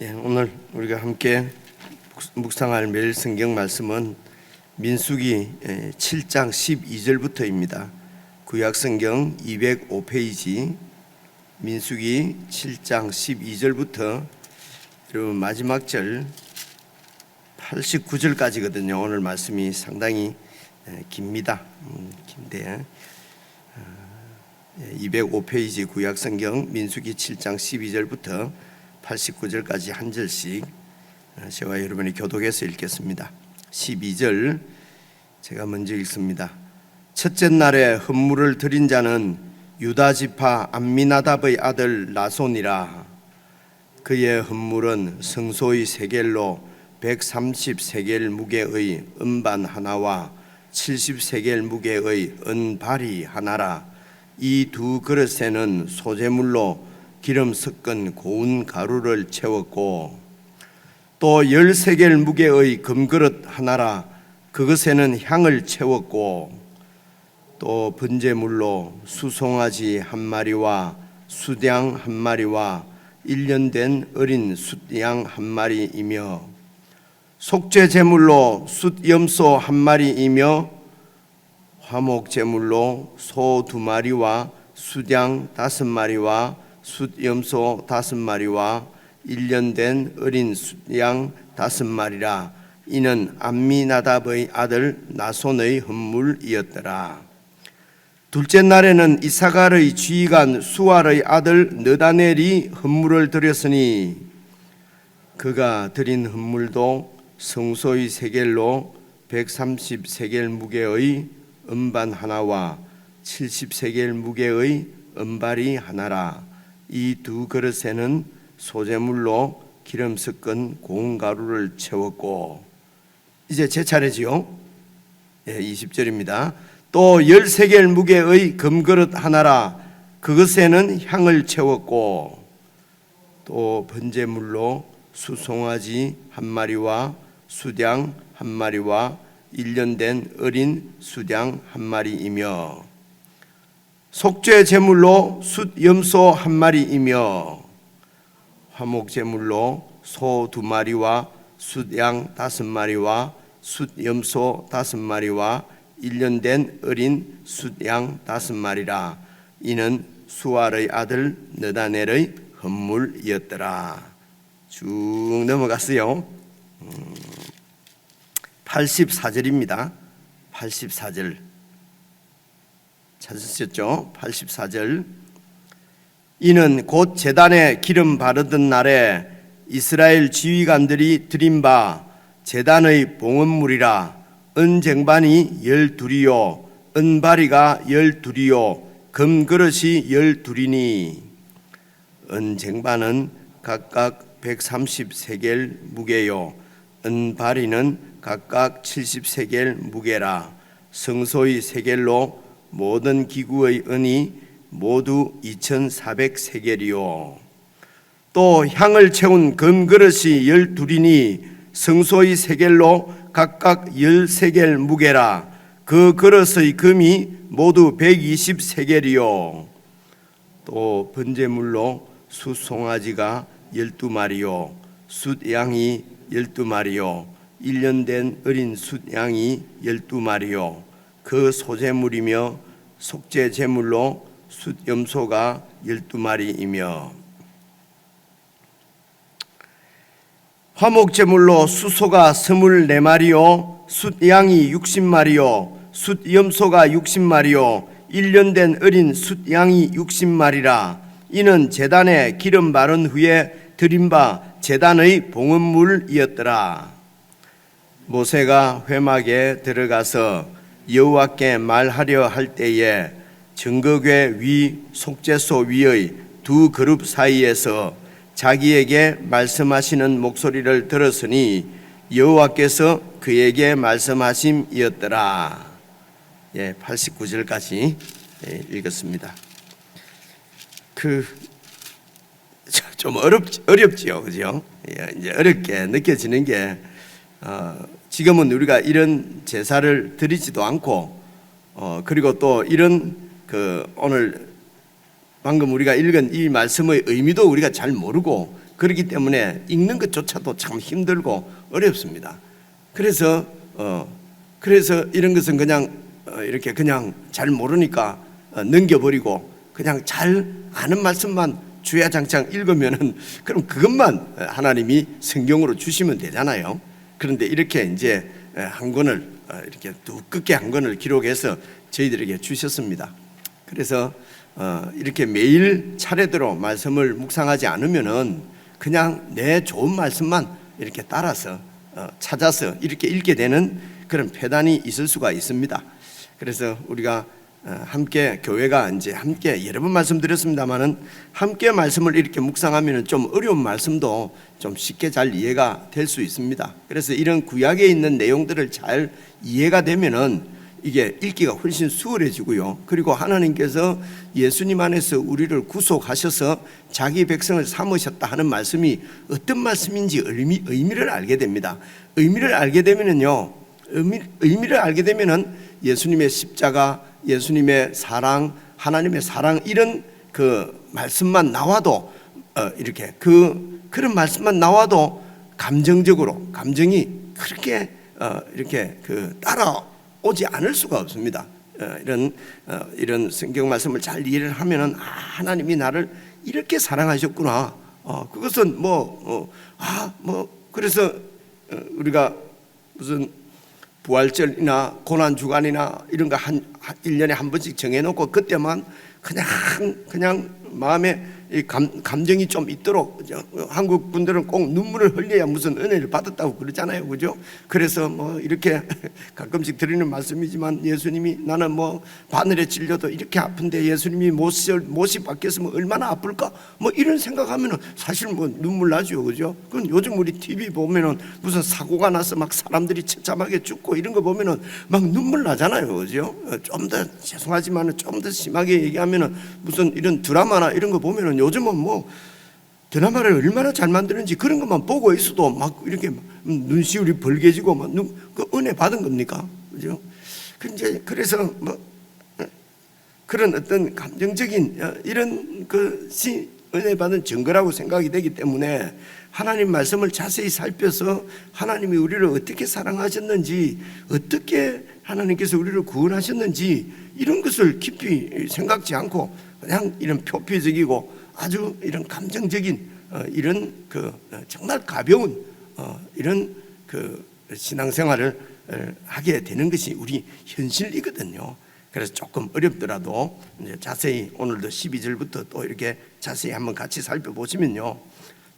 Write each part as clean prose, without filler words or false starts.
오늘 우리가 함께 묵상할 매일 성경 말씀은 민수기 7장 12절부터입니다. 구약 성경 205페이지 민수기 7장 12절부터 여러분 마지막 절 89절까지거든요. 오늘 말씀이 상당히 깁니다. 긴데 205페이지 구약 성경 민수기 7장 12절부터 89절까지 한 절씩 저와 여러분이 교독해서 읽겠습니다. 12절 제가 먼저 읽습니다. 첫째 날에 헌물을 드린 자는 유다 지파 암미나답의 아들 나손이라. 그의 헌물은 성소의 세겔로 130세겔 무게의 은반 하나와 70세겔 무게의 은발이 하나라. 이 두 그릇에는 소재물로 기름 섞은 고운 가루를 채웠고, 또 10세겔 무게의 금그릇 하나라. 그것에는 향을 채웠고, 또 번제물로 수송아지 한 마리와 숫양 한 마리와 1년 된 어린 숫양 한 마리이며, 속죄 제물로 숫염소 한 마리이며, 화목 제물로 소 2마리와 숫양 5마리와 숫염소 5마리와 1년 된 어린 숫양 5마리라. 이는 암미나답의 아들 나손의 헌물이었더라. 둘째 날에는 이사갈의 지휘관 수알의 아들 느다넬이 헌물을 드렸으니, 그가 드린 헌물도 성소의 세겔로 130세겔 무게의 은반 하나와 70세겔 무게의 은발이 하나라. 이 두 그릇에는 소재물로 기름 섞은 고운 가루를 채웠고, 이제 제 차례지요. 20절입니다. 또 10세겔 무게의 금그릇 하나라. 그것에는 향을 채웠고, 또 번제물로 수송아지 한 마리와 숫양 한 마리와 1년 된 어린 숫양 한 마리이며, 속죄 제물로 숫염소 한 마리이며, 화목 제물로 소 2마리와 숫양 5마리와 숫염소 5마리와 1년 된 어린 숫양 5마리라. 이는 수알의 아들 느다넬의 헌물이었더라. 쭉 넘어갔어요. 84절입니다. 84절 찾으셨죠? 84절. 이는 곧 제단에 기름 바르던 날에 이스라엘 지휘관들이 드린 바 제단의 봉헌물이라. 은쟁반이 12이요 은바리가 12이요 금그릇이 12이니, 은쟁반은 각각 130세겔 무게요 은바리는 각각 70세겔 무게라. 성소의 세겔로 모든 기구의 은이 모두 2400세겔이요 또 향을 채운 금그릇이 12이니 성소의 세겔로 각각 10세겔 무게라. 그 그릇의 금이 모두 120세겔이요 또 번제물로 숫송아지가 12마리요 숫양이 12마리요 1년 된 어린 숫양이 12마리요 그 소제물이며, 속죄 제물로 숫염소가 12마리이며, 화목 제물로 수소가 24마리요 숫양이 60마리요 숫염소가 60마리요 1년 된 어린 숫양이 60마리라. 이는 제단에 기름 바른 후에 드린 바 제단의 봉헌물이었더라. 모세가 회막에 들어가서 여호와께 말하려 할 때에 증거궤 위 속죄소 위의 두 그룹 사이에서 자기에게 말씀하시는 목소리를 들었으니 여호와께서 그에게 말씀하심이었더라. 89절까지 읽었습니다. 좀 어렵지요, 그죠? 이제 어렵게 느껴지는 게, 지금은 우리가 이런 제사를 드리지도 않고, 그리고 또 이런 오늘 방금 우리가 읽은 이 말씀의 의미도 우리가 잘 모르고 그렇기 때문에 읽는 것조차도 참 힘들고 어렵습니다. 그래서 이런 것은 그냥 이렇게 그냥 잘 모르니까 넘겨버리고 그냥 잘 아는 말씀만 주야장창 읽으면은 그럼 그것만 하나님이 성경으로 주시면 되잖아요. 그런데 이렇게 이제 한 권을 이렇게 두껍게 한 권을 기록해서 저희들에게 주셨습니다. 그래서 이렇게 매일 차례대로 말씀을 묵상하지 않으면은 그냥 내 좋은 말씀만 이렇게 따라서 찾아서 이렇게 읽게 되는 그런 폐단이 있을 수가 있습니다. 그래서 우리가 함께 교회가 이제 함께 여러 번 말씀드렸습니다만은 함께 말씀을 이렇게 묵상하면은 좀 어려운 말씀도 좀 쉽게 잘 이해가 될 수 있습니다. 그래서 이런 구약에 있는 내용들을 잘 이해가 되면은 이게 읽기가 훨씬 수월해지고요. 그리고 하나님께서 예수님 안에서 우리를 구속하셔서 자기 백성을 삼으셨다 하는 말씀이 어떤 말씀인지 의미를 알게 됩니다. 의미를 알게 되면은요. 의미를 알게 되면은 예수님의 십자가, 예수님의 사랑, 하나님의 사랑 이런 그 말씀만 나와도 이렇게 그런 말씀만 나와도 감정적으로 감정이 그렇게 이렇게 따라오지 않을 수가 없습니다. 이런 성경 말씀을 잘 이해를 하면은 하나님이 나를 이렇게 사랑하셨구나. 그것은 그래서 우리가 무슨 부활절이나 고난주간이나 이런 거 1년에 한 번씩 정해놓고 그때만 그냥 마음에 이 감정이 좀 있도록 한국 분들은 꼭 눈물을 흘려야 무슨 은혜를 받았다고 그러잖아요, 그죠? 그래서 이렇게 가끔씩 드리는 말씀이지만 예수님이 나는 바늘에 찔려도 이렇게 아픈데 예수님이 못이 박혔으면 얼마나 아플까? 이런 생각하면은 사실 눈물 나죠, 그죠? 그건 요즘 우리 TV 보면은 무슨 사고가 나서 막 사람들이 처참하게 죽고 이런 거 보면은 막 눈물 나잖아요, 그죠? 좀 더 죄송하지만은 좀 더 심하게 얘기하면은 무슨 이런 드라마나 이런 거 보면은 요즘은 드라마를 얼마나 잘 만드는지 그런 것만 보고 있어도 막 이렇게 눈시울이 벌개지고 그 은혜 받은 겁니까? 그죠? 그래서 그런 어떤 감정적인 이런 것이 은혜 받은 증거라고 생각이 되기 때문에 하나님 말씀을 자세히 살펴서 하나님이 우리를 어떻게 사랑하셨는지, 어떻게 하나님께서 우리를 구원하셨는지 이런 것을 깊이 생각지 않고 그냥 이런 표피적이고 아주 이런 감정적인 이런 정말 가벼운 이런 신앙생활을 하게 되는 것이 우리 현실이거든요. 그래서 조금 어렵더라도 이제 자세히 오늘도 12절부터 또 이렇게 자세히 한번 같이 살펴보시면요.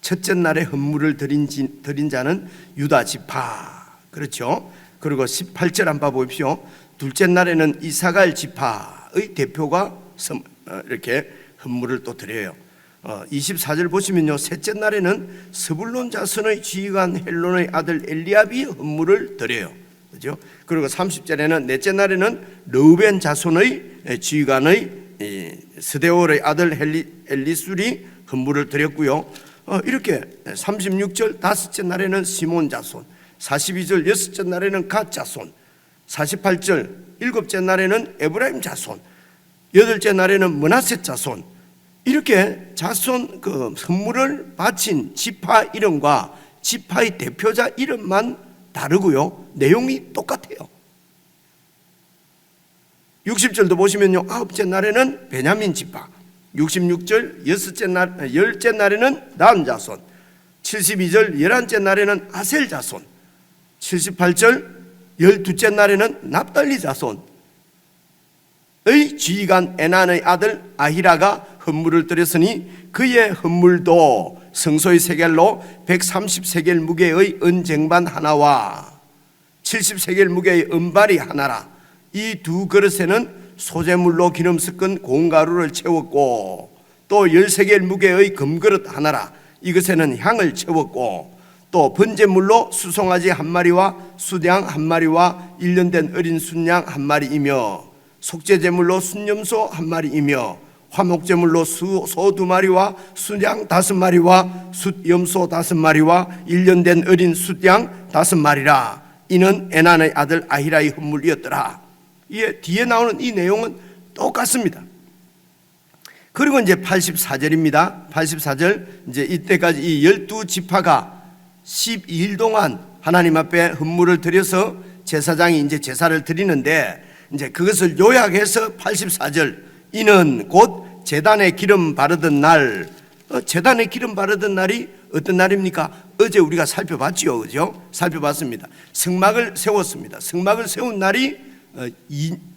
첫째 날에 헌물을 드린 자는 유다 지파, 그렇죠? 그리고 18절 한번 보십시오. 둘째 날에는 이사갈 지파의 대표가 이렇게 헌물을 또 드려요. 24절 보시면요. 셋째 날에는 스불론 자손의 지휘관 헬론의 아들 엘리압이 헌물을 드려요. 그렇죠? 그리고 30절에는 넷째 날에는 르우벤 자손의 지휘관의 스데올의 아들 엘리술이 헌물을 드렸고요. 이렇게 36절 다섯째 날에는 시몬 자손, 42절 여섯째 날에는 갓 자손, 48절 일곱째 날에는 에브라임 자손, 여덟째 날에는 므낫세 자손, 이렇게 자손 선물을 바친 지파 이름과 지파의 대표자 이름만 다르고요. 내용이 똑같아요. 60절도 보시면요. 아홉째 날에는 베냐민 지파, 66절 열째 날에는 단 자손, 72절 11째 날에는 아셀 자손, 78절 12째 날에는 납달리 자손의 지휘관 에난의 아들 아히라가 헌물을 드렸으니 그의 헌물도 성소의 세겔로 130세겔 무게의 은쟁반 하나와 70세겔 무게의 은발이 하나라. 이 두 그릇에는 소재물로 기름 섞은 고운가루를 채웠고 또 10세겔 무게의 금그릇 하나라. 이것에는 향을 채웠고 또 번제물로 수송아지 한 마리와 수양 한 마리와 1년 된 어린 순양 한 마리이며 속죄제물로 순염소 한 마리이며 화목제물로 소 2마리와 수양 5마리와 숫염소 5마리와 1년 된 어린 숫양 5마리라. 이는 에난의 아들 아히라의 헌물이었더라. 뒤에 나오는 이 내용은 똑같습니다. 그리고 이제 84절입니다. 84절, 이제 이때까지 이 12지파가 12일 동안 하나님 앞에 헌물을 드려서 제사장이 이제 제사를 드리는데, 이제 그것을 요약해서 84절, 이는 곧 제단에 기름 바르던 날. 제단에 기름 바르던 날이 어떤 날입니까? 어제 우리가 살펴봤지요, 그죠? 살펴봤습니다. 성막을 세웠습니다. 성막을 세운 날이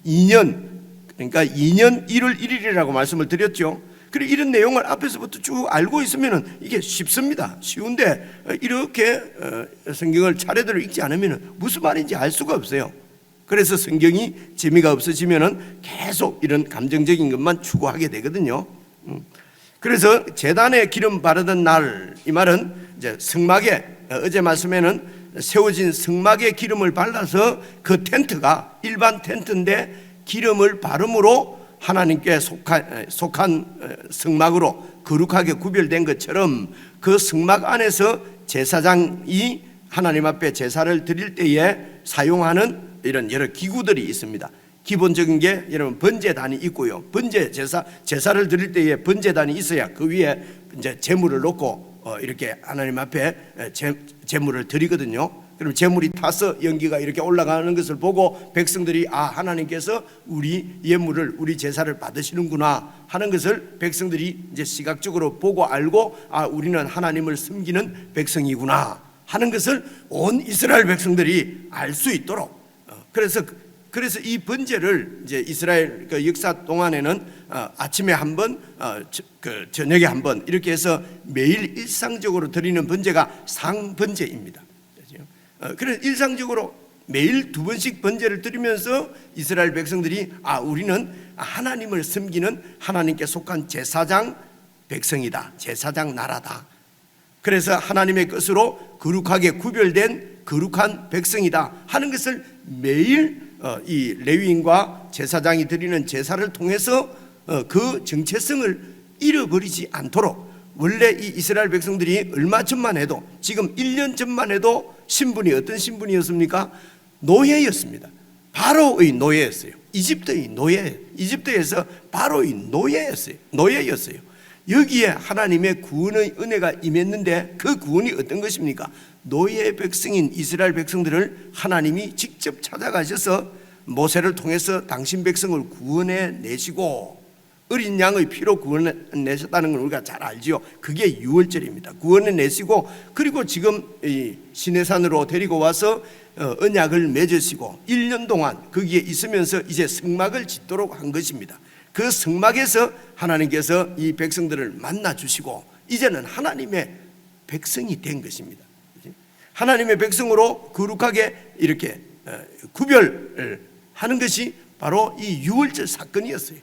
2년, 그러니까 2년 1월 1일이라고 말씀을 드렸죠. 그리고 이런 내용을 앞에서부터 쭉 알고 있으면 이게 쉽습니다. 쉬운데 이렇게 성경을 차례대로 읽지 않으면 무슨 말인지 알 수가 없어요. 그래서 성경이 재미가 없어지면 계속 이런 감정적인 것만 추구하게 되거든요. 그래서 제단에 기름 바르던 날, 이 말은 이제 성막에, 어제 말씀에는 세워진 성막에 기름을 발라서 그 텐트가 일반 텐트인데 기름을 바름으로 하나님께 속한 성막으로 거룩하게 구별된 것처럼, 그 성막 안에서 제사장이 하나님 앞에 제사를 드릴 때에 사용하는 이런 여러 기구들이 있습니다. 기본적인 게 여러분 번제단이 있고요. 번제 제사를 드릴 때에 번제단이 있어야 그 위에 이제 제물을 놓고 이렇게 하나님 앞에 제물을 드리거든요. 그럼 제물이 타서 연기가 이렇게 올라가는 것을 보고 백성들이 하나님께서 우리 예물을, 우리 제사를 받으시는구나 하는 것을 백성들이 이제 시각적으로 보고 알고, 우리는 하나님을 섬기는 백성이구나 하는 것을 온 이스라엘 백성들이 알 수 있도록, 그래서 이 번제를 이제 이스라엘 그 역사 동안에는 아침에 한 번, 그 저녁에 한 번 이렇게 해서 매일 일상적으로 드리는 번제가 상번제입니다. 그래서 일상적으로 매일 2번씩 번제를 드리면서 이스라엘 백성들이 우리는 하나님을 섬기는 하나님께 속한 제사장 백성이다, 제사장 나라다. 그래서 하나님의 것으로 거룩하게 구별된 거룩한 백성이다 하는 것을 매일 이 레위인과 제사장이 드리는 제사를 통해서 그 정체성을 잃어버리지 않도록, 원래 이 이스라엘 백성들이 얼마 전만 해도, 지금 1년 전만 해도 신분이 어떤 신분이었습니까? 노예였습니다. 바로의 노예였어요. 이집트의 노예, 이집트에서 바로의 노예였어요. 여기에 하나님의 구원의 은혜가 임했는데, 그 구원이 어떤 것입니까? 노예 백성인 이스라엘 백성들을 하나님이 직접 찾아가셔서 모세를 통해서 당신 백성을 구원해 내시고, 어린 양의 피로 구원해 내셨다는 걸 우리가 잘 알지요. 그게 유월절입니다. 구원해 내시고, 그리고 지금 이 시내산으로 데리고 와서 언약을 맺으시고 1년 동안 거기에 있으면서 이제 성막을 짓도록 한 것입니다. 그 성막에서 하나님께서 이 백성들을 만나 주시고 이제는 하나님의 백성이 된 것입니다. 하나님의 백성으로 거룩하게 이렇게 구별을 하는 것이 바로 이 유월절 사건이었어요.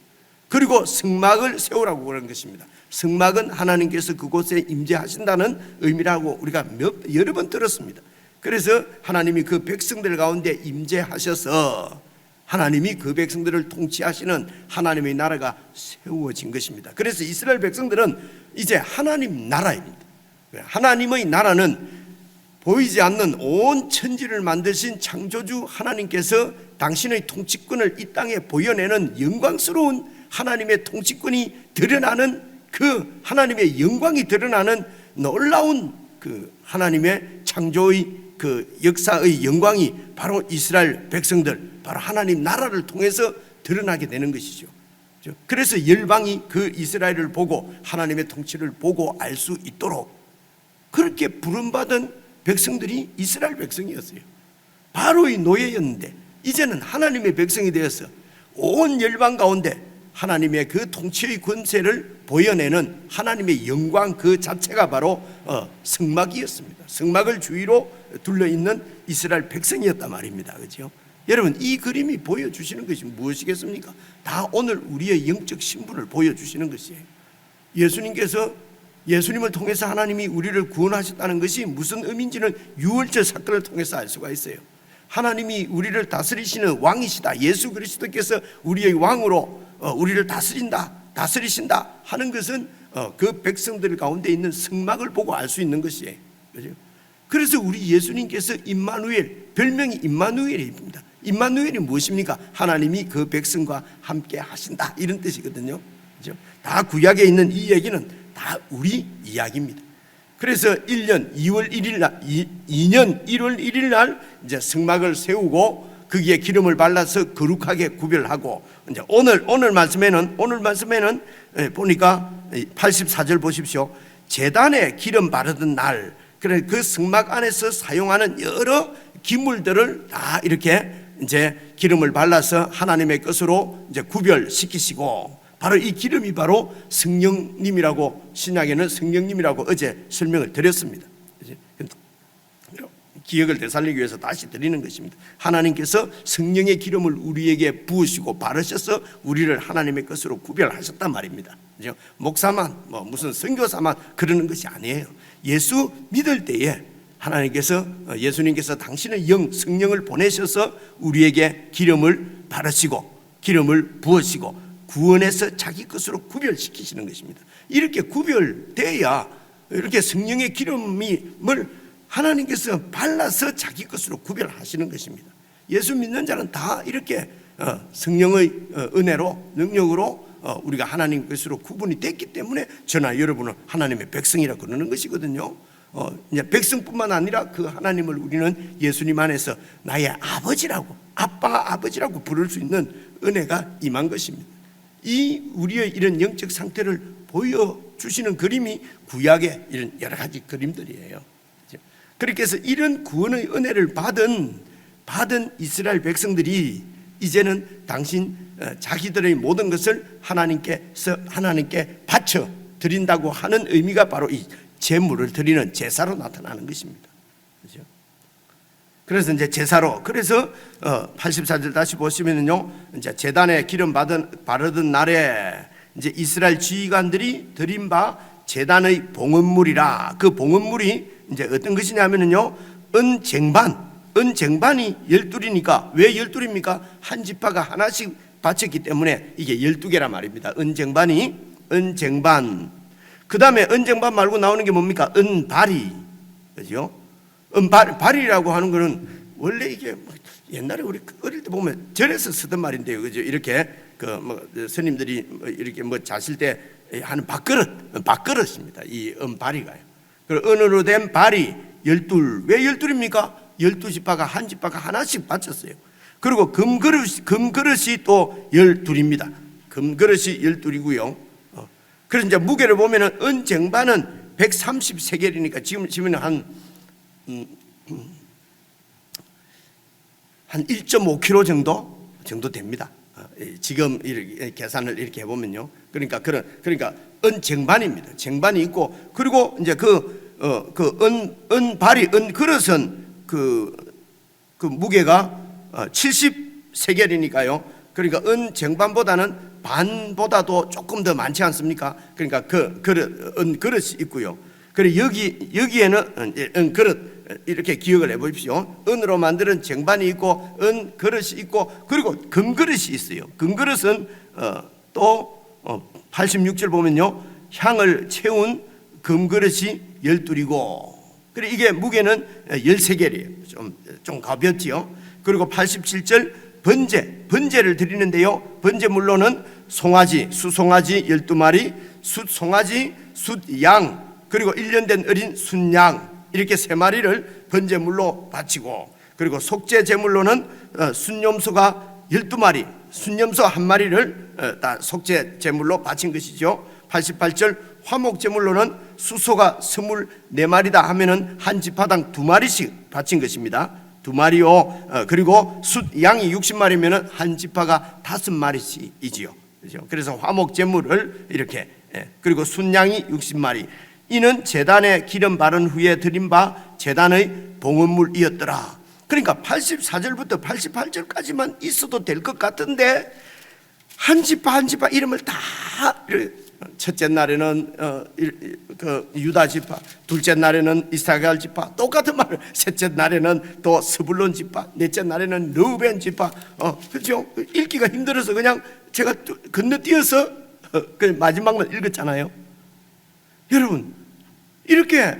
그리고 성막을 세우라고 그런 것입니다. 성막은 하나님께서 그곳에 임재하신다는 의미라고 우리가 여러 번 들었습니다. 그래서 하나님이 그 백성들 가운데 임재하셔서 하나님이 그 백성들을 통치하시는 하나님의 나라가 세워진 것입니다. 그래서 이스라엘 백성들은 이제 하나님 나라입니다. 하나님의 나라는 보이지 않는 온 천지를 만드신 창조주 하나님께서 당신의 통치권을 이 땅에 보여내는 영광스러운 하나님의 통치권이 드러나는, 그 하나님의 영광이 드러나는 놀라운 그 하나님의 창조의 그 역사의 영광이 바로 이스라엘 백성들, 바로 하나님 나라를 통해서 드러나게 되는 것이죠. 그래서 열방이 그 이스라엘을 보고 하나님의 통치를 보고 알 수 있도록 그렇게 부름받은 백성들이 이스라엘 백성이었어요. 바로의 노예였는데 이제는 하나님의 백성이 되어서 온 열방 가운데 하나님의 그 통치의 권세를 보여내는 하나님의 영광 그 자체가 바로 성막이었습니다. 성막을 주위로 둘러있는 이스라엘 백성이었단 말입니다. 그렇죠? 여러분, 이 그림이 보여주시는 것이 무엇이겠습니까? 다 오늘 우리의 영적 신분을 보여주시는 것이에요. 예수님을 통해서 하나님이 우리를 구원하셨다는 것이 무슨 의미인지는 유월절 사건을 통해서 알 수가 있어요. 하나님이 우리를 다스리시는 왕이시다, 예수 그리스도께서 우리의 왕으로 우리를 다스리신다 하는 것은 그 백성들 가운데 있는 성막을 보고 알 수 있는 것이에요. 그렇죠? 그래서 우리 예수님께서 임마누엘, 별명이 임마누엘입니다. 임마누엘이 무엇입니까? 하나님이 그 백성과 함께 하신다, 이런 뜻이거든요. 그죠? 다 구약에 있는 이 얘기는 다 우리 이야기입니다. 그래서 1년 2월 1일 날, 2년 1월 1일 날 이제 성막을 세우고 거기에 기름을 발라서 거룩하게 구별하고, 이제 오늘 말씀에는 보니까 84절 보십시오. 제단에 기름 바르던 날, 그래 그 성막 안에서 사용하는 여러 기물들을 다 이렇게 이제 기름을 발라서 하나님의 것으로 이제 구별시키시고, 바로 이 기름이 바로 성령님이라고, 신약에는 성령님이라고 어제 설명을 드렸습니다. 기억을 되살리기 위해서 다시 드리는 것입니다. 하나님께서 성령의 기름을 우리에게 부으시고 바르셔서 우리를 하나님의 것으로 구별하셨단 말입니다. 목사만 무슨 선교사만 그러는 것이 아니에요. 예수 믿을 때에 예수님께서 당신의 성령을 보내셔서 우리에게 기름을 바르시고 기름을 부으시고 구원해서 자기 것으로 구별시키시는 것입니다. 이렇게 구별돼야, 이렇게 성령의 기름을 하나님께서 발라서 자기 것으로 구별하시는 것입니다. 예수 믿는 자는 다 이렇게 성령의 은혜로, 능력으로 우리가 하나님 것으로 구분이 됐기 때문에 저나 여러분은 하나님의 백성이라 그러는 것이거든요. 이제 백성뿐만 아니라 그 하나님을 우리는 예수님 안에서 나의 아버지라고, 아버지라고 부를 수 있는 은혜가 임한 것입니다. 이 우리의 이런 영적 상태를 보여주시는 그림이 구약의 이런 여러 가지 그림들이에요. 그렇게 해서 이런 구원의 은혜를 받은 이스라엘 백성들이 이제는 자기들의 모든 것을 하나님께 바쳐 드린다고 하는 의미가 바로 이 제물을 드리는 제사로 나타나는 것입니다. 그렇죠? 그래서 이제 제사로, 그래서 84절 다시 보시면은요, 이제 제단에 기름 바르던 날에 이제 이스라엘 지휘관들이 드린 바 제단의 봉헌물이라. 그 봉헌물이 이제 어떤 것이냐면은요, 은쟁반이 12이니까, 왜 12입니까? 한 지파가 하나씩 바쳤기 때문에 이게 12개란 말입니다. 은쟁반. 그 다음에 은쟁반 말고 나오는 게 뭡니까? 은바리. 그죠? 은바리라고 하는 거는 원래 이게 옛날에 우리 어릴 때 보면 절에서 쓰던 말인데요. 그죠? 이렇게 스님들이 이렇게 자실 때 하는 밥그릇입니다. 이 은바리가요. 은으로 된 발이 12. 왜 12입니까? 12지파가 한 지파가 하나씩 바쳤어요. 그리고 금그릇이 또 12입니다. 금그릇이 12이고요. 그래서 이제 무게를 보면은 은쟁반은 130세겔이니까 지금은 한 1.5kg 정도 됩니다. 지금 이렇게 계산을 이렇게 해보면요. 그러니까 은쟁반입니다. 쟁반이 있고, 그리고 이제 은그릇은 그 무게가 70세겔이니까요. 그러니까 은쟁반보다는 반보다도 조금 더 많지 않습니까? 그러니까 은그릇이 있고요. 그리고 여기에는 은그릇, 이렇게 기억을 해보십시오. 은으로 만드는 쟁반이 있고 은그릇이 있고, 그리고 금그릇이 있어요. 금그릇은 또 86절 보면요, 향을 채운 금그릇이 12이고, 그리고 이게 무게는 13개이에요. 좀 가볍지요. 그리고 87절 번제를 드리는데요, 번제물로는 송아지, 수송아지 12마리, 숫송아지, 숫양, 그리고 1년 된 어린 순양, 이렇게 3마리를 번제물로 바치고, 그리고 속죄 제물로는 순염소가 12마리, 순염소 1마리를 다 속죄 제물로 바친 것이죠. 88절 화목 제물로는 수소가 24마리다 하면은 한 지파당 2마리씩 바친 것입니다. 2마리요. 그리고 숫양이 60마리면은 한 지파가 5마리씩이지요. 그래서 화목 제물을 이렇게, 그리고 순양이 60마리. 이는 제단에 기름 바른 후에 드린 바 제단의 봉헌물이었더라. 그러니까 84절부터 88절까지만 있어도 될 것 같은데, 한 지파 이름을 다, 첫째 날에는 유다 지파, 둘째 날에는 이사갈 지파, 똑같은 말을, 셋째 날에는 또 스불론 지파, 넷째 날에는 르우벤 지파. 그렇죠? 읽기가 힘들어서 그냥 제가 건너뛰어서 그 마지막만 읽었잖아요. 여러분, 이렇게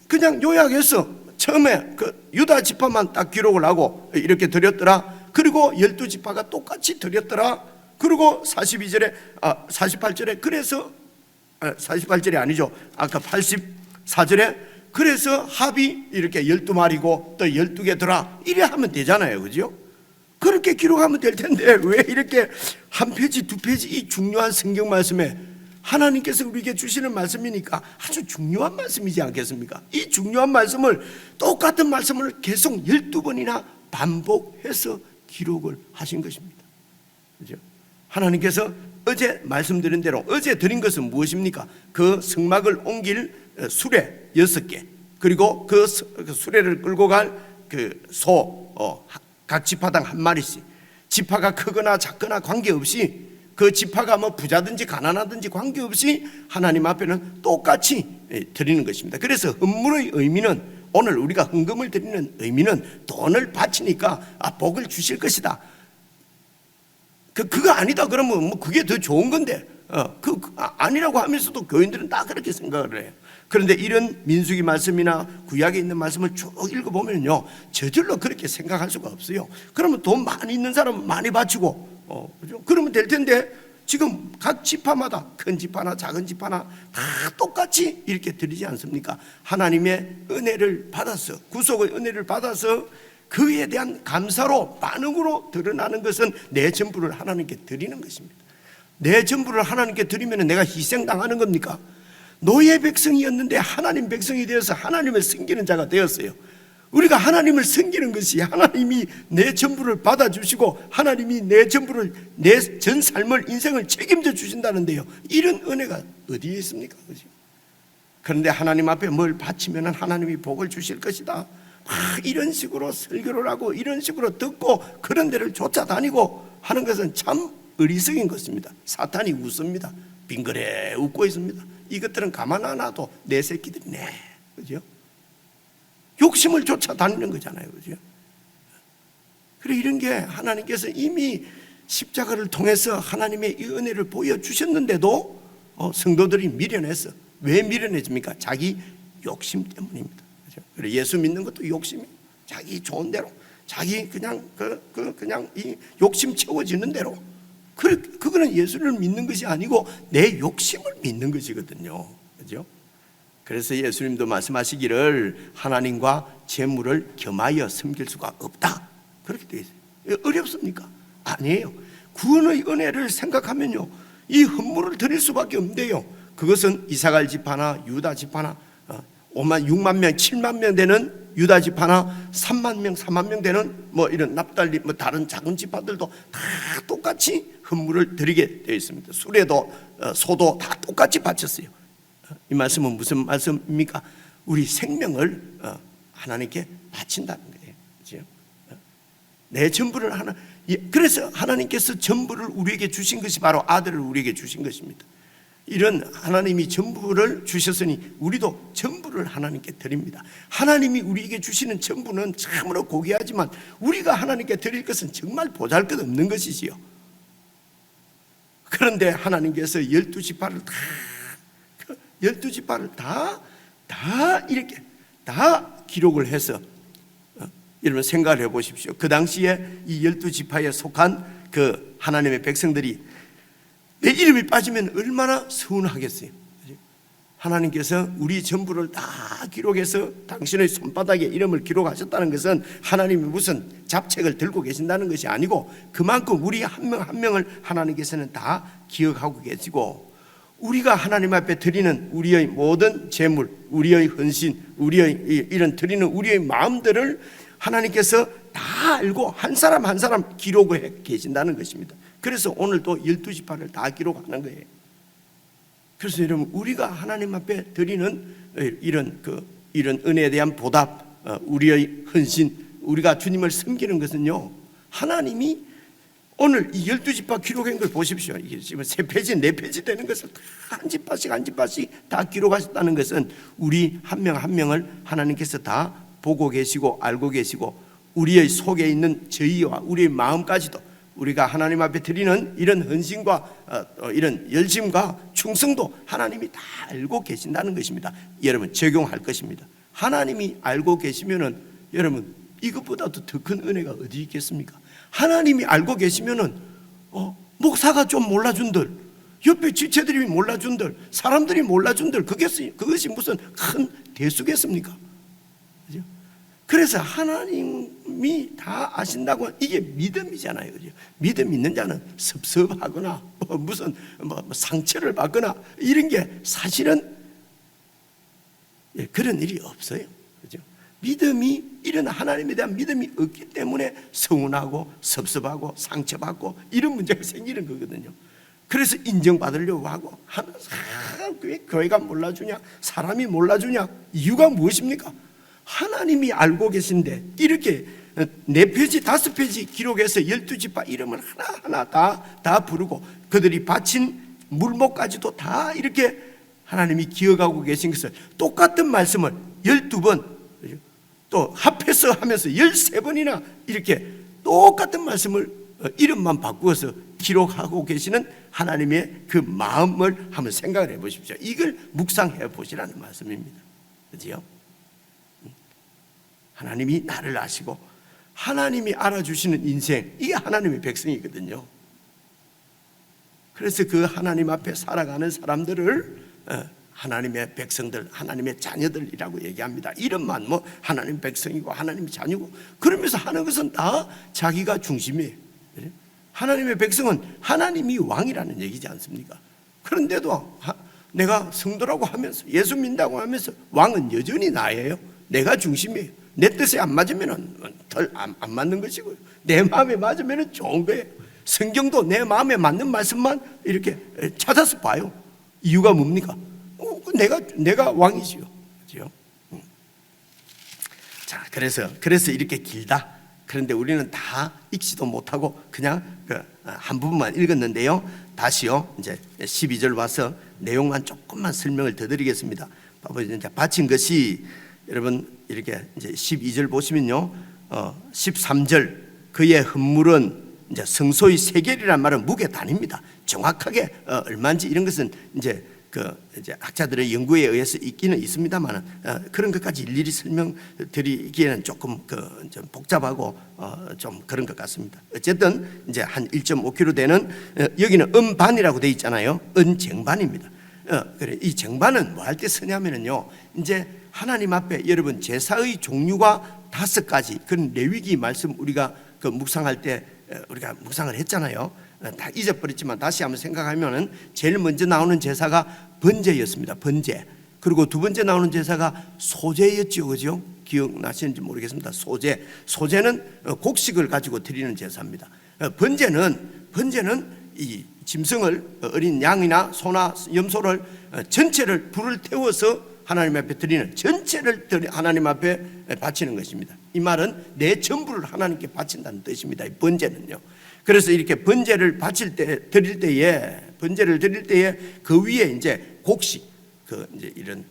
그냥 요약해서 처음에 유다 지파만 딱 기록을 하고 이렇게 드렸더라. 그리고 12지파가 똑같이 드렸더라. 그리고 48절에 그래서 48절이 아니죠. 아까 84절에 그래서 합이 이렇게 12마리고 또 12개 더라 이래 하면 되잖아요. 그죠? 그렇게 기록하면 될 텐데 왜 이렇게 한 페이지 두 페이지 이 중요한 성경 말씀에 하나님께서 우리에게 주시는 말씀이니까 아주 중요한 말씀이지 않겠습니까? 이 중요한 말씀을 똑같은 말씀을 계속 12번이나 반복해서 기록을 하신 것입니다. 그죠? 하나님께서 어제 말씀드린 대로 어제 드린 것은 무엇입니까? 그 성막을 옮길 수레 6개 그리고 그 수레를 끌고 갈 그 소 각 지파당 한 마리씩 지파가 크거나 작거나 관계없이 그 지파가 뭐 부자든지 가난하든지 관계없이 하나님 앞에는 똑같이 드리는 것입니다. 그래서 헌물의 의미는 오늘 우리가 헌금을 드리는 의미는 돈을 바치니까 복을 주실 것이다. 그거 아니다 그러면 뭐 그게 더 좋은 건데 아니라고 하면서도 교인들은 다 그렇게 생각을 해요. 그런데 이런 민수기 말씀이나 구약에 있는 말씀을 쭉 읽어보면요 저절로 그렇게 생각할 수가 없어요. 그러면 돈 많이 있는 사람은 많이 바치고 그죠? 그러면 될 텐데 지금 각 지파마다 큰 지파나 작은 지파나 다 똑같이 이렇게 드리지 않습니까? 하나님의 은혜를 받아서 구속의 은혜를 받아서 그에 대한 감사로 반응으로 드러나는 것은 내 전부를 하나님께 드리는 것입니다. 내 전부를 하나님께 드리면 내가 희생당하는 겁니까? 노예 백성이었는데 하나님 백성이 되어서 하나님을 섬기는 자가 되었어요. 우리가 하나님을 섬기는 것이 하나님이 내 전부를 받아주시고 하나님이 내 전부를 내 전 삶을 인생을 책임져 주신다는데요 이런 은혜가 어디에 있습니까? 그런데 하나님 앞에 뭘 바치면 하나님이 복을 주실 것이다 이런 식으로 설교를 하고 이런 식으로 듣고 그런 데를 쫓아다니고 하는 것은 참 어리석인 것입니다. 사탄이 웃습니다. 빙그레 웃고 있습니다. 이것들은 가만 안 놔도 내 새끼들이네. 그죠? 욕심을 쫓아다니는 거잖아요. 그죠? 그래 이런 게 하나님께서 이미 십자가를 통해서 하나님의 이 은혜를 보여주셨는데도 성도들이 미련했어. 왜 미련해집니까? 자기 욕심 때문입니다. 그죠? 그래 예수 믿는 것도 욕심이에요. 자기 좋은 대로 자기 그냥 그냥 이 욕심 채워지는 대로 그거는 예수를 믿는 것이 아니고 내 욕심을 믿는 것이거든요. 그죠? 그래서 예수님도 말씀하시기를 하나님과 재물을 겸하여 섬길 수가 없다. 그렇게 되어 있어요. 어렵습니까? 아니에요. 구원의 은혜를 생각하면요 이 헌물을 드릴 수밖에 없는데요 그것은 이사갈 지파나 유다 지파나 5만 6만 명 7만 명 되는 유다 지파나 3만 명 4만 명 되는 뭐 이런 납달리 뭐 다른 작은 지파들도 다 똑같이 헌물을 드리게 되어 있습니다. 수레도 소도 다 똑같이 바쳤어요. 이 말씀은 무슨 말씀입니까? 우리 생명을 하나님께 바친다는 거예요. 그렇죠? 내 전부를 그래서 하나님께서 전부를 우리에게 주신 것이 바로 아들을 우리에게 주신 것입니다. 이런 하나님이 전부를 주셨으니 우리도 전부를 하나님께 드립니다. 하나님이 우리에게 주시는 전부는 참으로 고귀하지만 우리가 하나님께 드릴 것은 정말 보잘것없는 것이지요. 그런데 하나님께서 12지파를 다 이렇게 다 기록을 해서 여러분 생각을 해보십시오. 그 당시에 이 12지파에 속한 그 하나님의 백성들이 내 이름이 빠지면 얼마나 서운하겠어요. 하나님께서 우리 전부를 다 기록해서 당신의 손바닥에 이름을 기록하셨다는 것은 하나님이 무슨 잡책을 들고 계신다는 것이 아니고 그만큼 우리 한 명 한 명을 하나님께서는 다 기억하고 계시고 우리가 하나님 앞에 드리는 우리의 모든 재물, 우리의 헌신, 우리의 이런 드리는 우리의 마음들을 하나님께서 다 알고 한 사람 한 사람 기록을 해 계신다는 것입니다. 그래서 오늘도 12지파를 다 기록하는 거예요. 그래서 여러분 우리가 하나님 앞에 드리는 이런 은혜에 대한 보답, 우리의 헌신, 우리가 주님을 섬기는 것은요 하나님이 오늘 이 12지파 기록한 걸 보십시오. 이게 지금 3페이지 4페이지 되는 것을 한 지파씩 다 기록하셨다는 것은 우리 한 명 한 명을 하나님께서 다 보고 계시고 알고 계시고 우리의 속에 있는 저희와 우리의 마음까지도 우리가 하나님 앞에 드리는 이런 헌신과 이런 열심과 충성도 하나님이 다 알고 계신다는 것입니다. 여러분 적용할 것입니다. 하나님이 알고 계시면은 여러분 이것보다도 더 큰 은혜가 어디 있겠습니까? 하나님이 알고 계시면은 뭐 목사가 좀 몰라준들, 옆에 지체들이 몰라준들, 사람들이 몰라준들, 그것이 무슨 큰 대수겠습니까? 그죠? 그래서 하나님이 다 아신다고, 이게 믿음이잖아요. 그죠? 믿음 있는 자는 섭섭하거나 무슨 상처를 받거나 이런 게 사실은 그런 일이 없어요. 그죠? 믿음이, 이런 하나님에 대한 믿음이 없기 때문에 서운하고 섭섭하고 상처받고 이런 문제가 생기는 거거든요. 그래서 인정받으려고 하고, 왜 교회가 몰라주냐, 사람이 몰라주냐, 이유가 무엇입니까? 하나님이 알고 계신데 이렇게 4페이지 5페이지 기록해서 12지파 이름을 하나하나 다 부르고 그들이 바친 물목까지도 다 이렇게 하나님이 기억하고 계신 것을, 똑같은 말씀을 12번 또 합해서 하면서 13번이나 이렇게 똑같은 말씀을 이름만 바꾸어서 기록하고 계시는 하나님의 그 마음을 한번 생각을 해 보십시오. 이걸 묵상해 보시라는 말씀입니다. 그렇죠? 하나님이 나를 아시고 하나님이 알아주시는 인생, 이게 하나님의 백성이거든요. 그래서 그 하나님 앞에 살아가는 사람들을 하나님의 백성들, 하나님의 자녀들이라고 얘기합니다. 이름만 뭐 하나님 백성이고 하나님 자녀고 그러면서 하는 것은 다 자기가 중심이에요. 하나님의 백성은 하나님이 왕이라는 얘기지 않습니까? 그런데도 내가 성도라고 하면서 예수 믿는다고 하면서 왕은 여전히 나예요. 내가 중심이에요. 내 뜻에 안 맞으면 덜 안 맞는 것이고요. 내 마음에 맞으면 좋은 거예요. 성경도 내 마음에 맞는 말씀만 이렇게 찾아서 봐요. 이유가 뭡니까? 내가 왕이지요. 그렇죠? 자, 그래서 이렇게 길다. 그런데 우리는 다 읽지도 못하고 그냥 한 부분만 읽었는데요. 다시요. 이제 12절 와서 내용만 조금만 설명을 더 드리겠습니다. 이제 바친 것이, 여러분 이렇게 이제 12절 보시면요. 13절 그의 헌물은 이제 성소의 세겔이란 말은 무게 단위입니다. 정확하게 얼마인지 이런 것은 이제 이제 학자들의 연구에 의해서 있기는 있습니다만 그런 것까지 일일이 설명드리기에는 조금 좀 복잡하고 좀 그런 것 같습니다. 어쨌든 이제 한 1.5kg 되는, 여기는 은반이라고 되어 있잖아요. 은쟁반입니다. 그래, 이 쟁반은 뭐 할 때 쓰냐면은요, 이제 하나님 앞에 여러분 제사의 종류가 5가지, 그런 레위기 말씀 우리가 묵상할 때 우리가 묵상을 했잖아요. 다 잊어버렸지만 다시 한번 생각하면은 제일 먼저 나오는 제사가 번제였습니다. 번제. 그리고 두 번째 나오는 제사가 소제였죠, 그죠? 기억나시는지 모르겠습니다. 소제는 곡식을 가지고 드리는 제사입니다. 번제는 이 짐승을, 어린 양이나 소나 염소를 전체를 불을 태워서 하나님 앞에 드리는, 전체를 하나님 앞에 바치는 것입니다. 이 말은 내 전부를 하나님께 바친다는 뜻입니다. 이 번제는요. 그래서 이렇게 번제를 드릴 때에 그 위에 이제 곡식, 이제 이런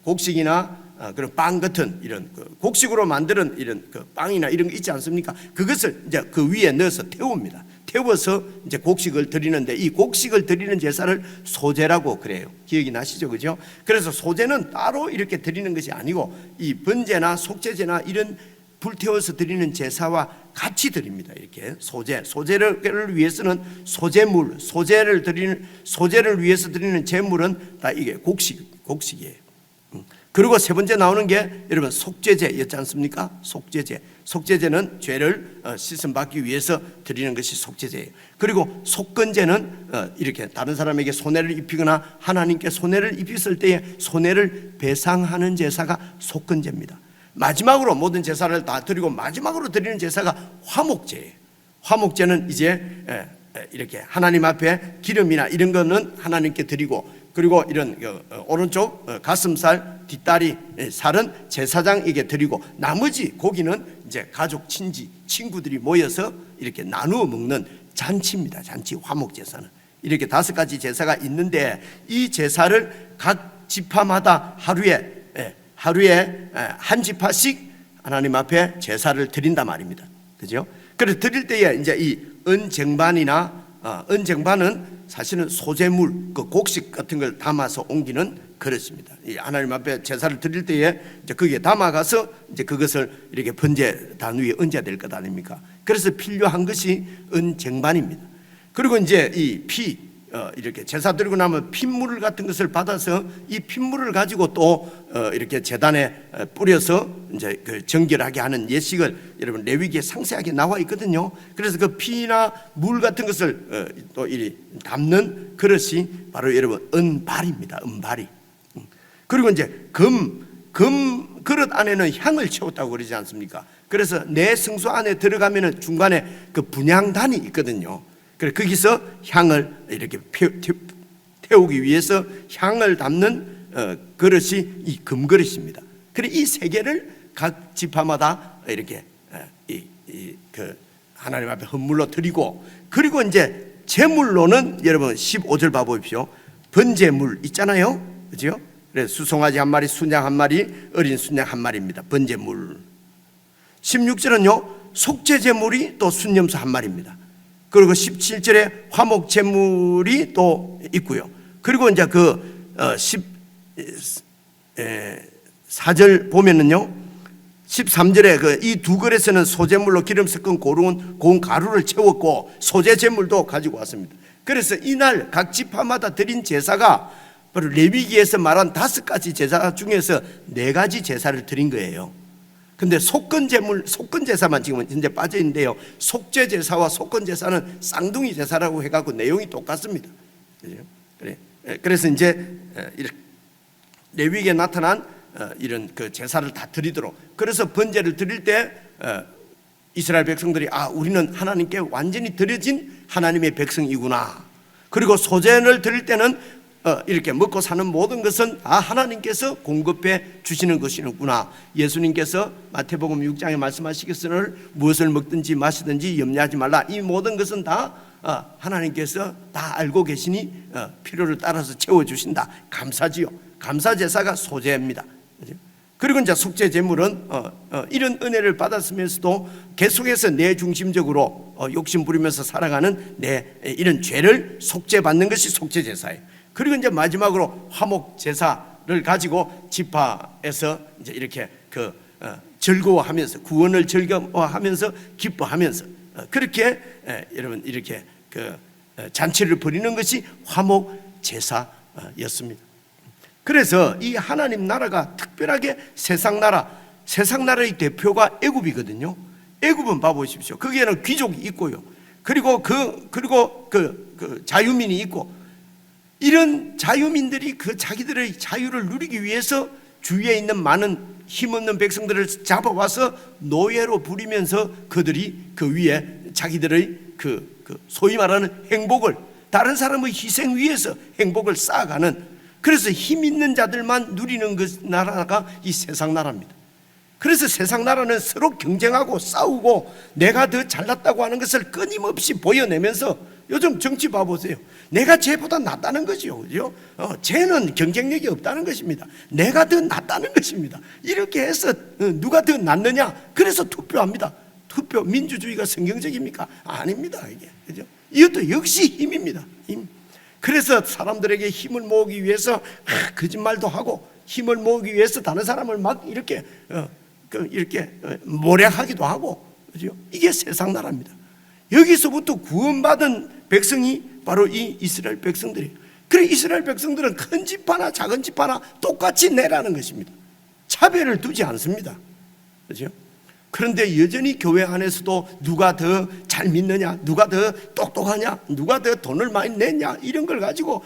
곡식이나 그런 빵 같은 이런 곡식으로 만드는 이런 빵이나 이런 거 있지 않습니까? 그것을 이제 그 위에 넣어서 태웁니다. 태워서 이제 곡식을 드리는데, 이 곡식을 드리는 제사를 소제라고 그래요. 기억이 나시죠, 그죠? 그래서 소제는 따로 이렇게 드리는 것이 아니고 이 번제나 속죄제나 이런 불태워서 드리는 제사와 같이 드립니다. 이렇게 소제를 위해서는 소제물, 소제를 위해서 드리는 제물은 다 이게 곡식이에요. 그리고 세 번째 나오는 게 여러분 속죄제였지 않습니까? 속죄제는 죄를 씻음 받기 위해서 드리는 것이 속죄제예요. 그리고 속건제는 이렇게 다른 사람에게 손해를 입히거나 하나님께 손해를 입혔을 때에 손해를 배상하는 제사가 속건제입니다. 마지막으로 모든 제사를 다 드리고 마지막으로 드리는 제사가 화목제예요. 화목제는 이제 이렇게 하나님 앞에 기름이나 이런 거는 하나님께 드리고, 그리고 이런 오른쪽 가슴살, 뒷다리 살은 제사장에게 드리고, 나머지 고기는 이제 가족, 친구들이 모여서 이렇게 나누어 먹는 잔치입니다. 잔치, 화목제사는. 이렇게 5가지 제사가 있는데, 이 제사를 각 지파마다 하루에 한 지파씩 하나님 앞에 제사를 드린단 말입니다. 그죠? 그래서 드릴 때에 이제 이 은쟁반은 사실은 소재물, 곡식 같은 걸 담아서 옮기는 그릇입니다. 이 하나님 앞에 제사를 드릴 때에 이제 거기에 담아가서 이제 그것을 이렇게 번제단 위에 얹어야 될 것 아닙니까? 그래서 필요한 것이 은쟁반입니다. 그리고 이제 이 이렇게 제사 드리고 나면 핏물 같은 것을 받아서 이 핏물을 가지고 또 이렇게 제단에 뿌려서 이제 그 정결하게 하는 예식을 여러분 레위기에 상세하게 나와 있거든요. 그래서 그 피나 물 같은 것을 또 이리 담는 그릇이 바로 여러분 은발입니다. 은발이. 그리고 이제 금 그릇 안에는 향을 채웠다고 그러지 않습니까? 그래서 내 성소 안에 들어가면은 중간에 그 분향단이 있거든요. 그래서 거기서 향을 이렇게 태우기 위해서 향을 담는 그릇이 이 금그릇입니다. 그래서 이 세 개를 각 지파마다 이렇게 그 하나님 앞에 헌물로 드리고, 그리고 이제 제물로는 여러분 15절 봐보십시오. 번제물 있잖아요, 그죠? 그래서 수송아지 한 마리, 순양 한 마리, 어린 순양 한 마리입니다. 번제물. 16절은요 속죄제물이 또 순염소 한 마리입니다. 그리고 17절에 화목제물이 또 있고요. 그리고 이제 그 14절 보면은요 13절에 이 두 그릇에는 소제물로 기름 섞은 고운 가루를 채웠고 소제제물도 가지고 왔습니다. 그래서 이날 각 지파마다 드린 제사가 바로 레위기에서 말한 5가지 제사 중에서 4가지 제사를 드린 거예요. 근데 속건 제사만 지금 현재 빠져 있는데요. 속죄 제사와 속건 제사는 쌍둥이 제사라고 해갖고 내용이 똑같습니다. 그래서 이제 레위기에 나타난 이런 그 제사를 다 드리도록, 그래서 번제를 드릴 때 이스라엘 백성들이 우리는 하나님께 완전히 드려진 하나님의 백성이구나. 그리고 소제를 드릴 때는 이렇게 먹고 사는 모든 것은 다 하나님께서 공급해 주시는 것이구나. 예수님께서 마태복음 6장에 말씀하시기를 무엇을 먹든지 마시든지 염려하지 말라. 이 모든 것은 다 하나님께서 다 알고 계시니 필요를 따라서 채워주신다. 감사지요. 감사제사가 소제입니다. 그리고 이제 속죄제물은 이런 은혜를 받았으면서도 계속해서 내 중심적으로 욕심 부리면서 살아가는 내 이런 죄를 속죄받는 것이 속죄제사예요. 그리고 이제 마지막으로 화목제사를 가지고 지파에서 이제 이렇게 즐거워하면서, 구원을 즐거워하면서 기뻐하면서 그렇게 여러분 이렇게 잔치를 벌이는 것이 화목제사였습니다. 그래서 이 하나님 나라가 특별하게 세상 나라의 대표가 애굽이거든요. 애굽은 봐보십시오. 거기에는 귀족이 있고요. 그리고 그 자유민이 있고, 이런 자유민들이 그 자기들의 자유를 누리기 위해서 주위에 있는 많은 힘없는 백성들을 잡아와서 노예로 부리면서 그들이 그 위에 자기들의 소위 말하는 행복을, 다른 사람의 희생 위에서 행복을 쌓아가는, 그래서 힘 있는 자들만 누리는 그 나라가 이 세상 나라입니다. 그래서 세상 나라는 서로 경쟁하고 싸우고 내가 더 잘났다고 하는 것을 끊임없이 보여내면서, 요즘 정치 봐보세요. 내가 쟤보다 낫다는 거죠, 그죠? 쟤는 경쟁력이 없다는 것입니다. 내가 더 낫다는 것입니다. 이렇게 해서 누가 더 낫느냐? 그래서 투표합니다. 투표, 민주주의가 성경적입니까? 아닙니다, 이게, 그죠? 이것도 역시 힘입니다. 힘. 그래서 사람들에게 힘을 모으기 위해서 거짓말도 하고, 힘을 모으기 위해서 다른 사람을 막 이렇게 모략하기도 하고, 그죠? 이게 세상 나라입니다. 여기서부터 구원받은 백성이 바로 이 이스라엘 백성들이에요. 그래, 이스라엘 백성들은 큰 집 하나 작은 집 하나 똑같이 내라는 것입니다. 차별을 두지 않습니다. 그죠? 그런데 여전히 교회 안에서도 누가 더 잘 믿느냐, 누가 더 똑똑하냐, 누가 더 돈을 많이 냈냐, 이런 걸 가지고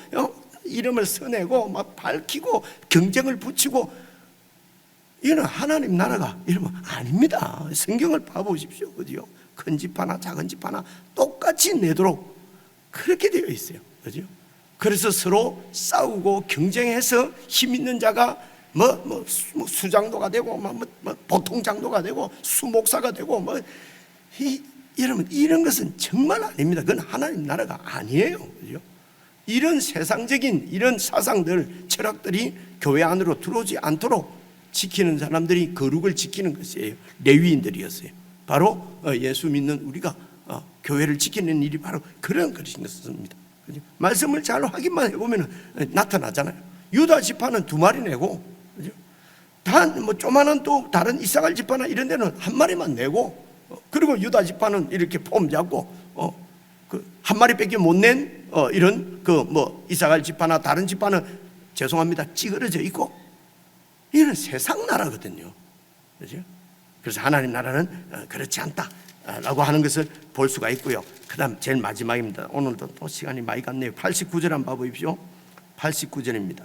이름을 써내고 막 밝히고 경쟁을 붙이고, 이는 하나님 나라가 이러면 아닙니다. 성경을 봐보십시오. 그죠? 큰 집 하나 작은 집 하나 똑같이 내도록 그렇게 되어 있어요. 그죠? 그래서 서로 싸우고 경쟁해서 힘 있는 자가 수장도가 되고 보통장도가 되고 수목사가 되고 여러분, 이런 것은 정말 아닙니다. 그건 하나님 나라가 아니에요. 그죠? 이런 세상적인 이런 사상들, 철학들이 교회 안으로 들어오지 않도록 지키는 사람들이 거룩을 지키는 것이에요. 레위인들이었어요. 바로 예수 믿는 우리가 교회를 지키는 일이 바로 그런 것입니다. 그죠? 말씀을 잘 확인만 해보면 나타나잖아요. 유다 지파는 2마리 내고, 그죠? 조만한 또 다른 이사갈 지파나 이런 데는 1마리만 내고, 그리고 유다 지파는 이렇게 폼 잡고 한 마리밖에 못 낸 이런 이사갈 지파나 다른 지파는 죄송합니다, 찌그러져 있고, 이는 세상 나라거든요. 그렇죠? 그래서 하나님 나라는 그렇지 않다라고 하는 것을 볼 수가 있고요. 그다음 제일 마지막입니다. 오늘도 또 시간이 많이 갔네요. 89절 한번 봐보십시오. 89절입니다.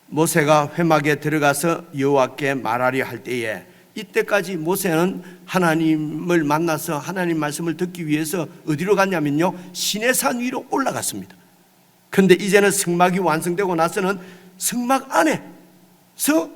모세가 회막에 들어가서 여호와께 말하려 할 때에, 이때까지 모세는 하나님을 만나서 하나님 말씀을 듣기 위해서 어디로 갔냐면요, 시내산 위로 올라갔습니다. 그런데 이제는 성막이 완성되고 나서는 성막 안에서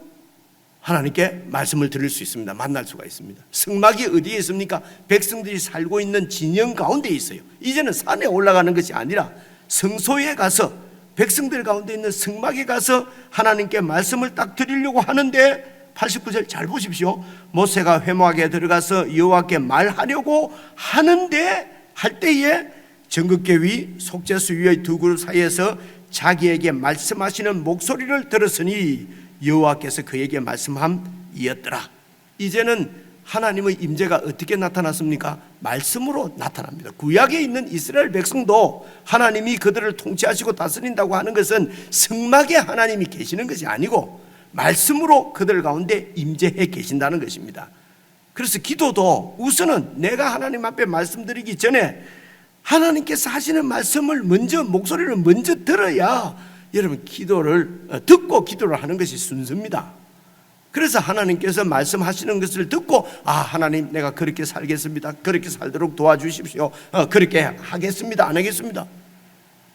하나님께 말씀을 들을 수 있습니다. 만날 수가 있습니다. 성막이 어디에 있습니까? 백성들이 살고 있는 진영 가운데 있어요. 이제는 산에 올라가는 것이 아니라 성소에 가서, 백성들 가운데 있는 성막에 가서 하나님께 말씀을 딱 드리려고 하는데, 89절 잘 보십시오. 모세가 회막에 들어가서 여호와께 말하려고 하는데, 할 때에 정극계 위 속죄수 위의 두 그룹 사이에서 자기에게 말씀하시는 목소리를 들었으니 여호와께서 그에게 말씀함이었더라. 이제는 하나님의 임재가 어떻게 나타났습니까? 말씀으로 나타납니다. 구약에 있는 이스라엘 백성도 하나님이 그들을 통치하시고 다스린다고 하는 것은 성막에 하나님이 계시는 것이 아니고 말씀으로 그들 가운데 임재해 계신다는 것입니다. 그래서 기도도 우선은 내가 하나님 앞에 말씀드리기 전에 하나님께서 하시는 말씀을 먼저, 목소리를 먼저 들어야 여러분 기도를 듣고 기도를 하는 것이 순서입니다. 그래서 하나님께서 말씀하시는 것을 듣고, 하나님 내가 그렇게 살겠습니다, 그렇게 살도록 도와주십시오, 그렇게 하겠습니다, 안 하겠습니다.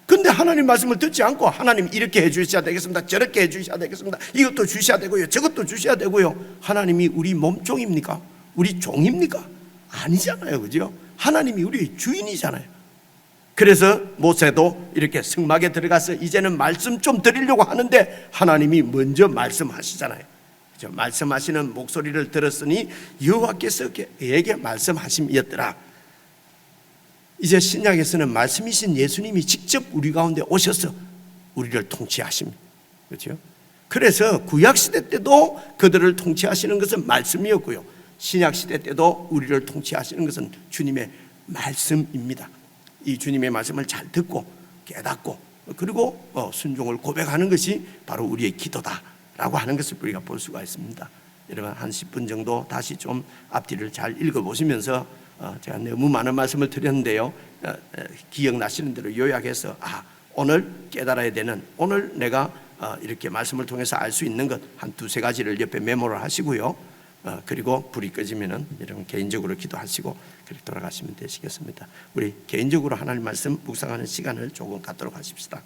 근데 하나님 말씀을 듣지 않고 하나님 이렇게 해주셔야 되겠습니다, 저렇게 해주셔야 되겠습니다, 이것도 주셔야 되고요, 저것도 주셔야 되고요. 하나님이 우리 몸종입니까? 우리 종입니까? 아니잖아요. 그죠? 하나님이 우리 주인이잖아요. 그래서 모세도 이렇게 성막에 들어가서 이제는 말씀 좀 드리려고 하는데 하나님이 먼저 말씀하시잖아요. 그죠? 말씀하시는 목소리를 들었으니 여호와께서 그에게 말씀하심이었더라. 이제 신약에서는 말씀이신 예수님이 직접 우리 가운데 오셔서 우리를 통치하십니다. 그렇죠? 그래서 구약 시대 때도 그들을 통치하시는 것은 말씀이었고요, 신약 시대 때도 우리를 통치하시는 것은 주님의 말씀입니다. 이 주님의 말씀을 잘 듣고 깨닫고 그리고 순종을 고백하는 것이 바로 우리의 기도다라고 하는 것을 우리가 볼 수가 있습니다. 여러분 한 10분 정도 다시 좀 앞뒤를 잘 읽어보시면서 제가 너무 많은 말씀을 드렸는데요, 기억나시는 대로 요약해서 오늘 깨달아야 되는, 오늘 내가 이렇게 말씀을 통해서 알 수 있는 것 한 두세 가지를 옆에 메모를 하시고요, 그리고 불이 꺼지면은 여러분 개인적으로 기도하시고 그렇게 돌아가시면 되시겠습니다. 우리 개인적으로 하나님 말씀 묵상하는 시간을 조금 갖도록 하십시다.